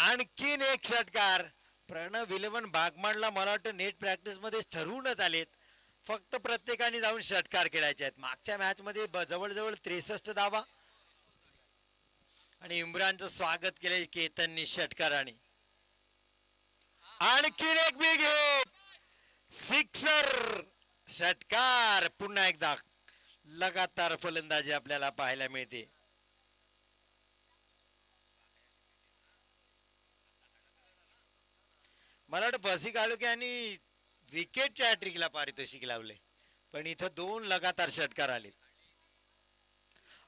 आणखीन एक षटकार. प्रणव 11 बागमाडला मला वाटतं नेट प्रॅक्टिस मध्ये ठरवूनच आलेत, फक्त प्रत्येकाने जाऊन षटकार खेळायचे आहेत. मागच्या मॅच मध्ये जवळजवळ 63 धावा आणि इम्रानचं स्वागत केले केतननी षटकाराने. आणखीन एक बिग हिट, सिक्सर, षटकार. पुन्हा एकदा लगातार फलंदाजी आपल्याला पाहायला मिळते. मला वाटतं बसी काळुके आणि विकेटच्या हॅट्रिकला पारितोषिक लावले, पण इथं 2 लगातार षटकार आले.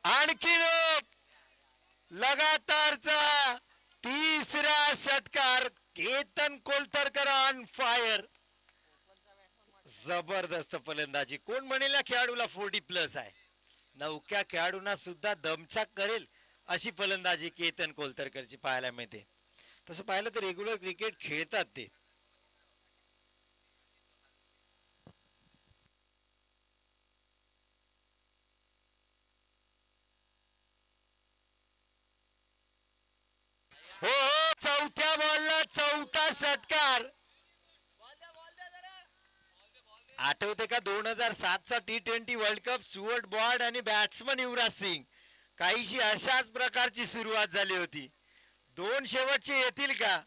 आणखीन एक लगातारचा तिसरा षटकार. Ketan Koltarkar on fire. जबरदस्त फलंदाजी. कोण म्हणेल या खेळाडूला 40+ आहे. नवख्या खेळाडूंना सुद्धा दमछाक करेल अशी फलंदाजी केतन कोलतरकरची पाहायला मिळते. तसं पाहिलं तर रेग्युलर क्रिकेट खेळतात ते. हो, चौथ्या बॉलला चौथा षटकार. आठवते का 2007चा T20 world cup? Stuart Broad आणि बॅट्समन युवराज सिंग. काहीशी अशाच प्रकारची सुरुवात झाली होती. 2 शेवटचे येतील का?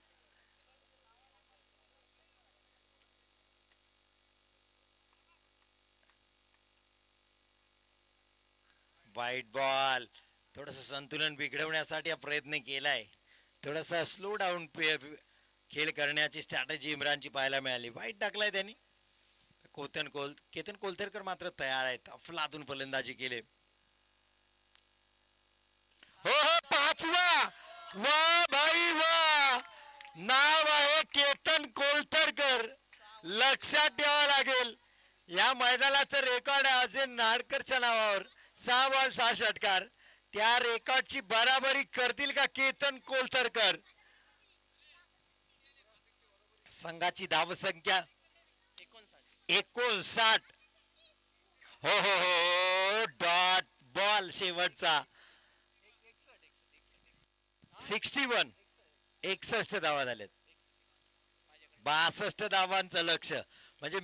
वाईट बॉल. थोडस संतुलन बिघडवण्यासाठी प्रयत्न केलाय. थोडासा स्लो डाऊन खेळ करण्याची स्ट्रॅटेजी इम्रानची पाहायला मिळाली. वाईट टाकलाय त्यांनी. केतन कोलतरकर मात्र तयार आहेत. अफलातून फलंदाजी केले. हो हो, 5वा. वा भाई वा. नाव आहे केतन कोलतरकर. लक्षात ठेवावं लागेल. या मैदानाचं रेकॉर्ड आहे अजय नाडकरच्या नावावर. 6 बॉल 6 षटकार. त्या रेकॉर्डची बराबरी करतील का केतन कोलतरकर? संघाची धावसंख्या 59. हो हो हो, डॉट बॉल शेवटचा. 61. 61 धावा झालेत. 62 धावांचं लक्ष म्हणजे